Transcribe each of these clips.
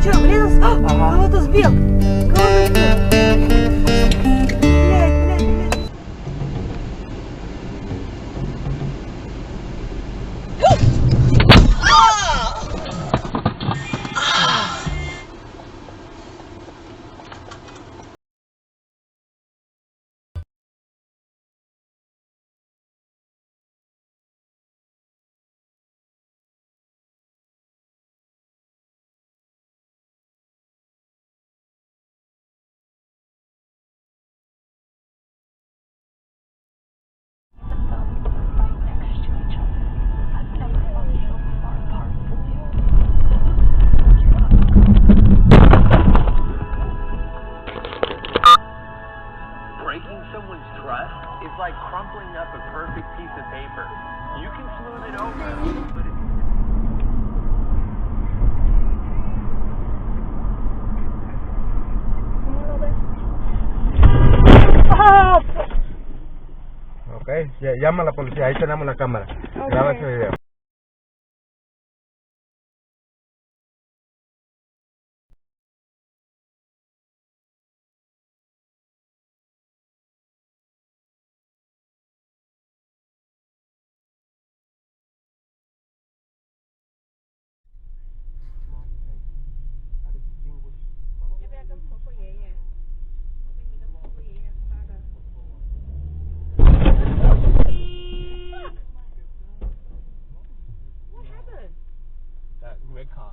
Че, врезался? Кого-то сбил. Кого-то сбил. Блядь. Breaking someone's trust is like crumpling up a perfect piece of paper. You can smooth it over, but Ok, llama a la policía, ahí tenemos la cámara. Graba ese video. that red car.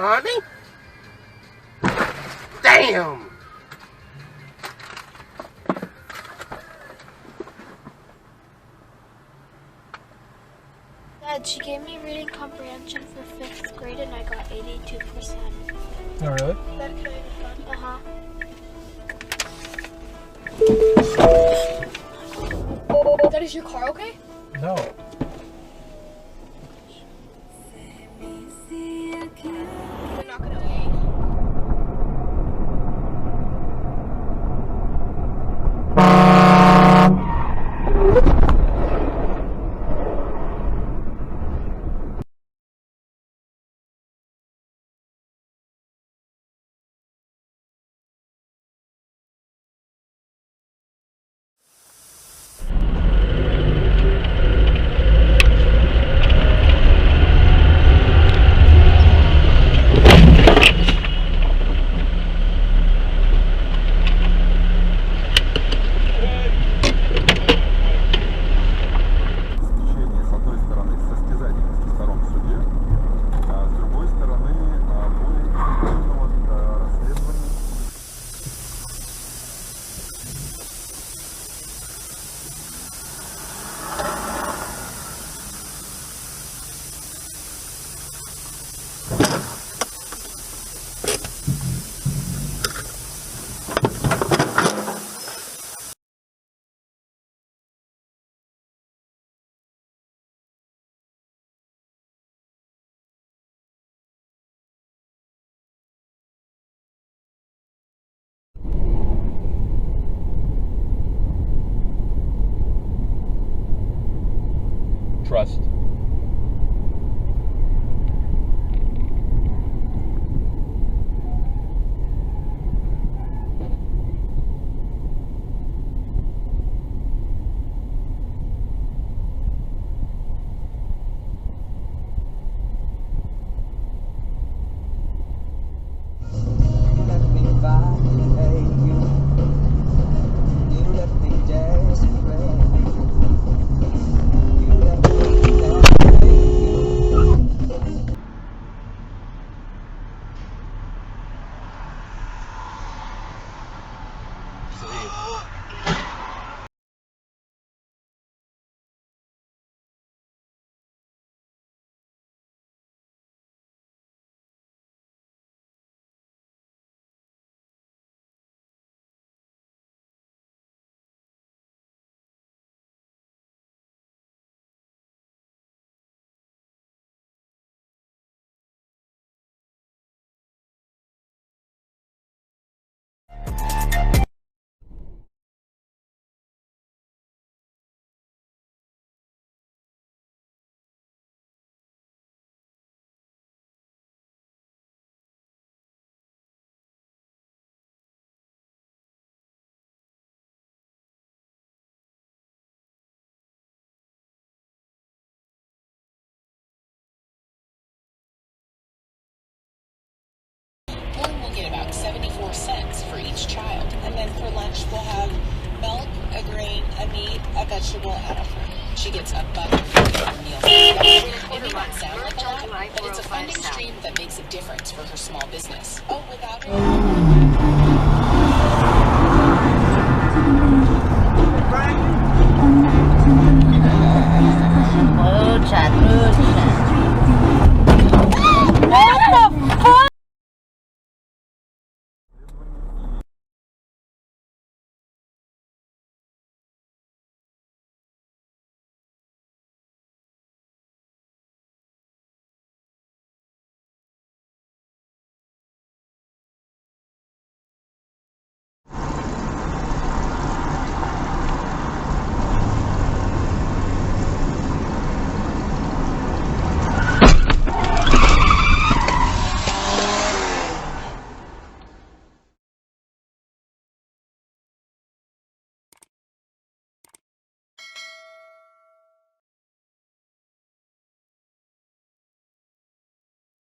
Honey? Damn! Dad, she gave me reading comprehension for 5th grade and I got 82%. Oh, really? That kind of fun. Dad, is your car okay? No. I'm not gonna Trust. will have milk, a grain, a meat, a vegetable, and a fruit. She gets a buck per meal. It may not sound like a lot, but it's a funding stream that makes a difference for her small business. Oh, without it.